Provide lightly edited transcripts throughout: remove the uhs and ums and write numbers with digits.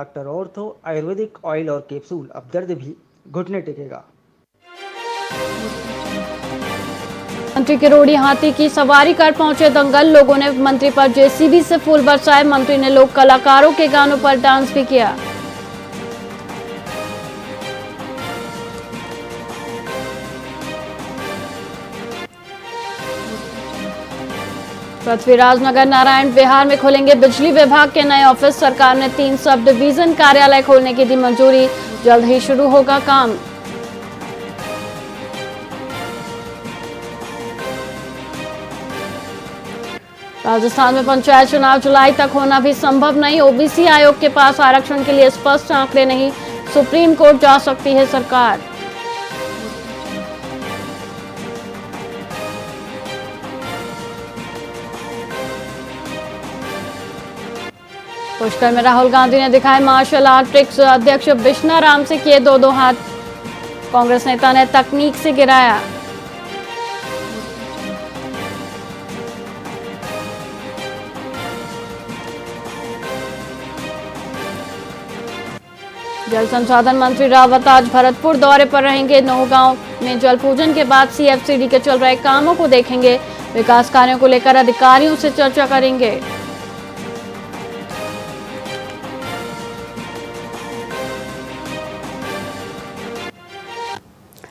Doctor ortho Ayurvedic oil और capsule, अब दर्द भी घुटने टेकेगा। मंत्री के रोड़ी हाथी की सवारी कर पहुंचे दंगल, लोगों ने मंत्री पर जेसीबी से फूल बरसाए। मंत्री ने लोक कलाकारों के गानों पर डांस भी किया। पृथ्वीराज नगर नारायण बिहार में खोलेंगे बिजली विभाग के नए ऑफिस। सरकार ने 3 सब डिवीजन कार्यालय खोलने की दी मंजूरी, जल्द ही शुरू होगा काम। राजस्थान में पंचायत चुनाव जुलाई तक होना भी संभव नहीं, ओबीसी आयोग के पास आरक्षण के लिए स्पष्ट आंकड़े नहीं, सुप्रीम कोर्ट जा सकती है सरकार। पुष्कर में राहुल गांधी ने दिखाए मार्शल आर्ट ट्रिक्स, अध्यक्ष बिश्ना राम से किए दो हाथ, कांग्रेस नेता ने तकनीक से गिराया। जल संसाधन मंत्री रावत आज भरतपुर दौरे पर रहेंगे। नौगांव में जल पूजन के बाद सीएफसीडी के चल रहे कामों को देखेंगे, विकास कार्यों को लेकर अधिकारियों से चर्चा करेंगे।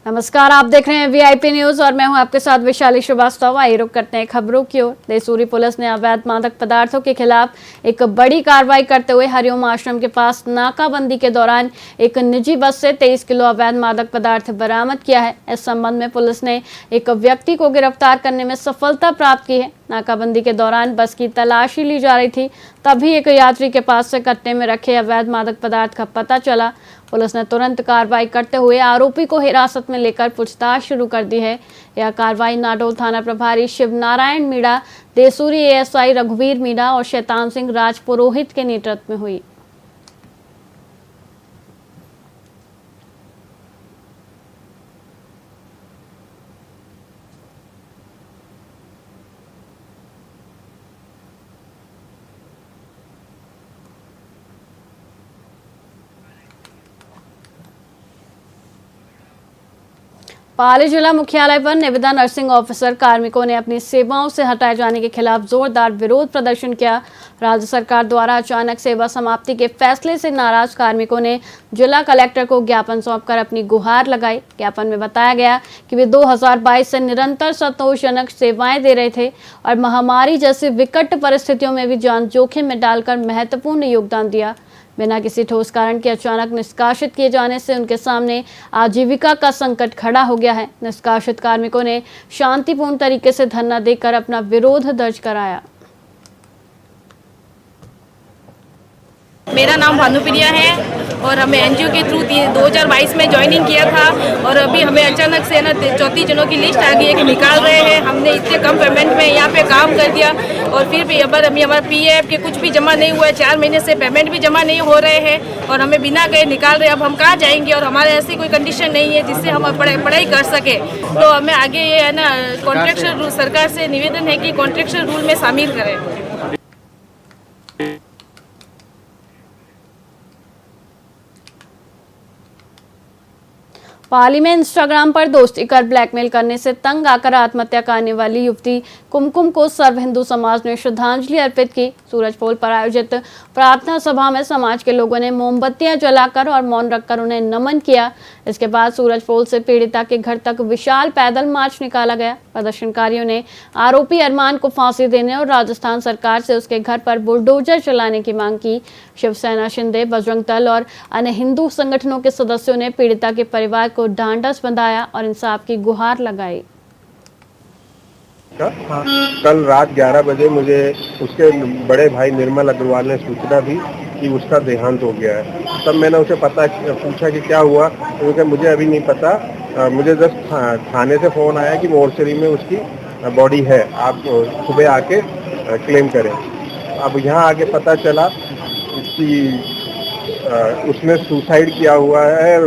नमस्कार, आप देख रहे हैं वीआईपी न्यूज और मैं हूं आपके साथ विशाली श्रीवास्तव। आइए रुक करते हैं खबरों की ओर। देसूरी पुलिस ने अवैध मादक पदार्थों के खिलाफ एक बड़ी कार्रवाई करते हुए हरिओम आश्रम के पास नाकाबंदी के दौरान एक निजी बस से 23 किलो अवैध मादक पदार्थ बरामद किया है। इस संबंध में पुलिस ने एक व्यक्ति को गिरफ्तार करने में सफलता प्राप्त की है। नाकाबंदी के दौरान बस की तलाशी ली जा रही थी, तभी एक यात्री के पास से कट्टे में रखे अवैध मादक पदार्थ का पता चला। पुलिस ने तुरंत कार्रवाई करते हुए आरोपी को हिरासत में लेकर पूछताछ शुरू कर दी है। यह कार्रवाई नाडोल थाना प्रभारी शिव नारायण मीणा, देसूरी एएसआई रघुवीर मीणा और शैतान सिंह राजपुरोहित के नेतृत्व में हुई। पाली जिला मुख्यालय पर निविदा नर्सिंग ऑफिसर कार्मिकों ने अपनी सेवाओं से हटाए जाने के खिलाफ जोरदार विरोध प्रदर्शन किया। राज्य सरकार द्वारा अचानक सेवा समाप्ति के फैसले से नाराज कार्मिकों ने जिला कलेक्टर को ज्ञापन सौंपकर अपनी गुहार लगाई। ज्ञापन में बताया गया कि वे 2022 से निरंतर संतोषजनक सेवाएं दे रहे थे और महामारी जैसी विकट परिस्थितियों में भी जान जोखिम में डालकर महत्वपूर्ण योगदान दिया। बिना किसी ठोस कारण के अचानक निष्कासित किए जाने से उनके सामने आजीविका का संकट खड़ा हो गया है। निष्कासित कार्मिकों ने शांतिपूर्ण तरीके से धरना देकर अपना विरोध दर्ज कराया। मेरा नाम भानुप्रिया है और हमें एनजीओ के थ्रू 2022 में ज्वाइनिंग किया था और अभी हमें अचानक से ना 34 जनों की लिस्ट आ गई है कि निकाल रहे हैं। हमने इतने कम पेमेंट में यहाँ पे काम कर दिया और फिर भी अभी हमारा पीएफ के कुछ भी जमा नहीं हुआ है। 4 महीने से पेमेंट भी जमा नहीं हो रहे हैं और हमें बिना गए निकाल रहे हैं। अब हम कहाँ जाएंगे और हमारे ऐसी कोई कंडीशन नहीं है जिससे हम पढ़ाई कर सके। तो हमें आगे ये है ना कॉन्ट्रैक्चुअल रूल, सरकार से निवेदन है कि कॉन्ट्रैक्चुअल रूल में शामिल करें। पाली में इंस्टाग्राम पर दोस्ती कर ब्लैकमेल करने से तंग आकर आत्महत्या करने वाली युवती कुमकुम को सर्व हिंदू समाज ने श्रद्धांजलि अर्पित की। सूरजपोल पर आयोजित प्रार्थना सभा में समाज के लोगों ने मोमबत्तियां जलाकर और मौन रखकर उन्हें नमन किया। इसके बाद सूरजपोल से पीड़िता के घर तक विशाल पैदल मार्च निकाला गया। प्रदर्शनकारियों ने आरोपी अरमान को फांसी देने और राजस्थान सरकार से उसके घर पर बुलडोजर चलाने की मांग की। शिवसेना, शिंदे, बजरंग दल और अन्य हिंदू संगठनों के सदस्यों ने पीड़िता के परिवार को ढांढस बंधाया और इंसाफ की गुहार लगाई। कल रात 11 बजे मुझे उसके बड़े भाई निर्मल अग्रवाल ने सूचना दी कि उसका देहांत हो गया है। तब मैंने उसे पूछा कि क्या हुआ, क्योंकि मुझे अभी नहीं पता। मुझे जस्ट थाने से फोन आया कि मोर्चरी में उसकी बॉडी है, आप सुबह आके क्लेम करें। अब यहाँ आके पता चला कि उसने सुसाइड किया हुआ है,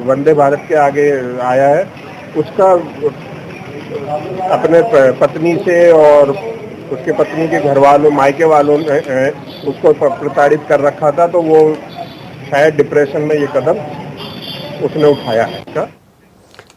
वंदे भारत के आगे आया है। उसका अपने पत्नी से और उसके पत्नी के घर वालों, मायके वालों ने उसको प्रताड़ित कर रखा था। तो वो शायद डिप्रेशन में ये कदम उसने उठाया है।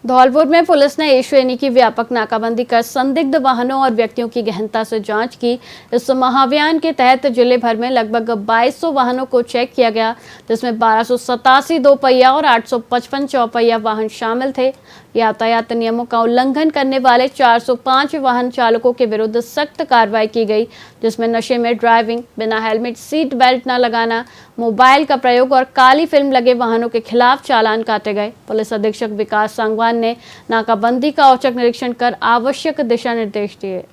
धौलपुर में पुलिस ने ए श्रेणी की व्यापक नाकाबंदी कर संदिग्ध वाहनों और व्यक्तियों की गहनता से जांच की। इस महाअभियान के तहत जिले भर में लगभग 2200 वाहनों को चेक किया गया, जिसमें 1287 दो पहिया और 855 चौपहिया वाहन शामिल थे। यातायात नियमों का उल्लंघन करने वाले 405 वाहन चालकों के विरुद्ध सख्त कार्रवाई की गई, जिसमें नशे में ड्राइविंग, बिना हेलमेट, सीट बेल्ट न लगाना, मोबाइल का प्रयोग और काली फिल्म लगे वाहनों के खिलाफ चालान काटे गए। पुलिस अधीक्षक विकास सांगवान ने नाकाबंदी का औचक निरीक्षण कर आवश्यक दिशा निर्देश दिए।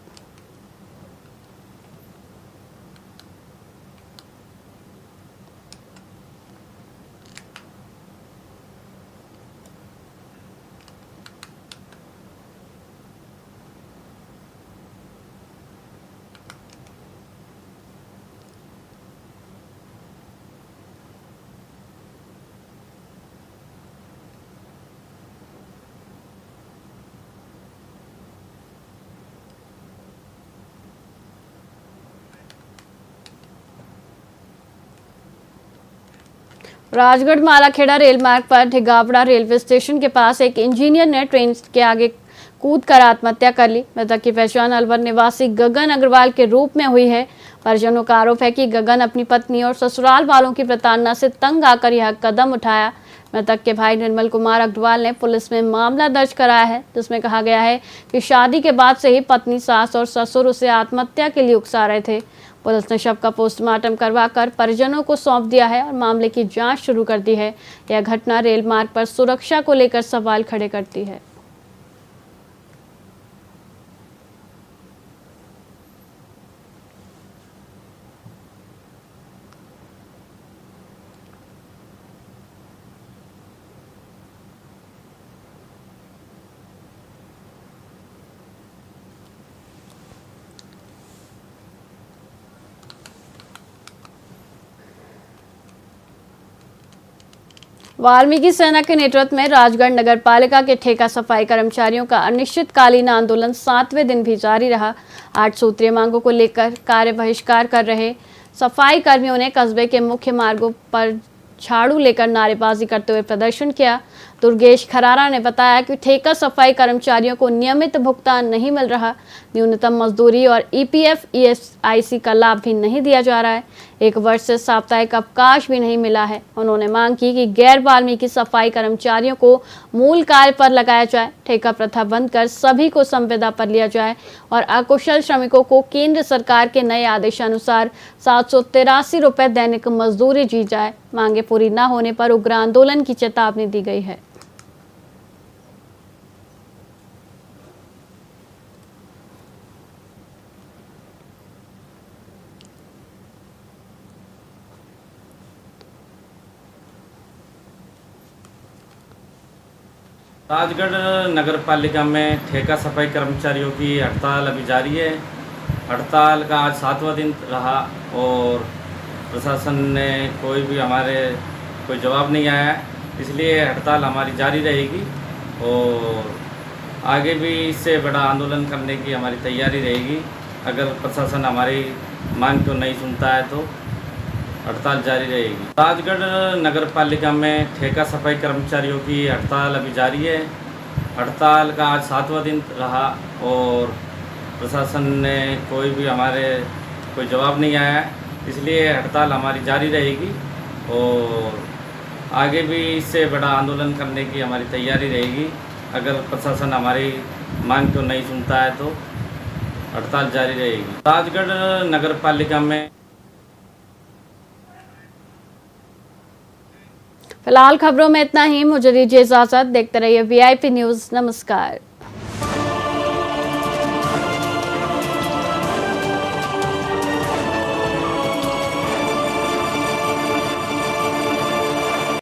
राजगढ़ मालाखेड़ा रेल मार्ग पर ढिगावड़ा रेलवे स्टेशन के पास एक इंजीनियर ने ट्रेन के आगे कूद कर आत्महत्या कर ली। मृतक की पहचान अलवर निवासी गगन अग्रवाल के रूप में हुई है। परिजनों का आरोप है कि गगन अपनी पत्नी और ससुराल वालों की प्रताड़ना से तंग आकर यह कदम उठाया। मृतक के भाई निर्मल कुमार अग्रवाल ने पुलिस में मामला दर्ज कराया है, जिसमें कहा गया है कि शादी के बाद से ही पत्नी, सास और ससुर उसे आत्महत्या के लिए उकसा रहे थे। पुलिस ने शव का पोस्टमार्टम करवाकर परिजनों को सौंप दिया है और मामले की जांच शुरू कर दी है। यह घटना रेल मार्ग पर सुरक्षा को लेकर सवाल खड़े करती है। वाल्मीकि सेना के नेतृत्व में राजगढ़ नगर पालिका के ठेका सफाई कर्मचारियों का अनिश्चितकालीन आंदोलन 7वें दिन भी जारी रहा। 8 सूत्रीय मांगों को लेकर कार्य बहिष्कार कर रहे सफाई कर्मियों ने कस्बे के मुख्य मार्गों पर झाड़ू लेकर नारेबाजी करते हुए प्रदर्शन किया। दुर्गेश खरारा ने बताया कि ठेका सफाई कर्मचारियों को नियमित भुगतान नहीं मिल रहा, न्यूनतम मजदूरी और ईपीएफ ईएसआईसी का लाभ भी नहीं दिया जा रहा है। 1 वर्ष से साप्ताहिक अवकाश भी नहीं मिला है। उन्होंने मांग की कि गैर वाल्मीकि सफाई कर्मचारियों को मूल कार्य पर लगाया जाए, ठेका प्रथा बंद कर सभी को संविदा पर लिया जाए और अकुशल श्रमिकों को केंद्र सरकार के नए आदेशानुसार 783 रुपए दैनिक मजदूरी दी जाए। मांगे पूरी न होने पर उग्र आंदोलन की चेतावनी दी गई है। राजगढ़ नगर पालिका में ठेका सफाई कर्मचारियों की हड़ताल अभी जारी है। हड़ताल का आज 7वां दिन रहा और प्रशासन ने कोई जवाब नहीं आया, इसलिए हड़ताल हमारी जारी रहेगी और आगे भी इससे बड़ा आंदोलन करने की हमारी तैयारी रहेगी। अगर प्रशासन हमारी मांग को नहीं सुनता है तो हड़ताल जारी रहेगी। राजगढ़ नगर पालिका में ठेका सफाई कर्मचारियों की हड़ताल अभी जारी है। हड़ताल का आज 7वां दिन रहा और प्रशासन ने कोई जवाब नहीं आया, इसलिए हड़ताल हमारी जारी रहेगी और आगे भी इससे बड़ा आंदोलन करने की हमारी तैयारी रहेगी। अगर प्रशासन हमारी मांग को नहीं सुनता है तो हड़ताल जारी रहेगी। राजगढ़ नगर पालिका में फिलहाल खबरों में इतना ही। मुझे दीजिए इजाजत। देखते रहिए वीआईपी न्यूज़। नमस्कार।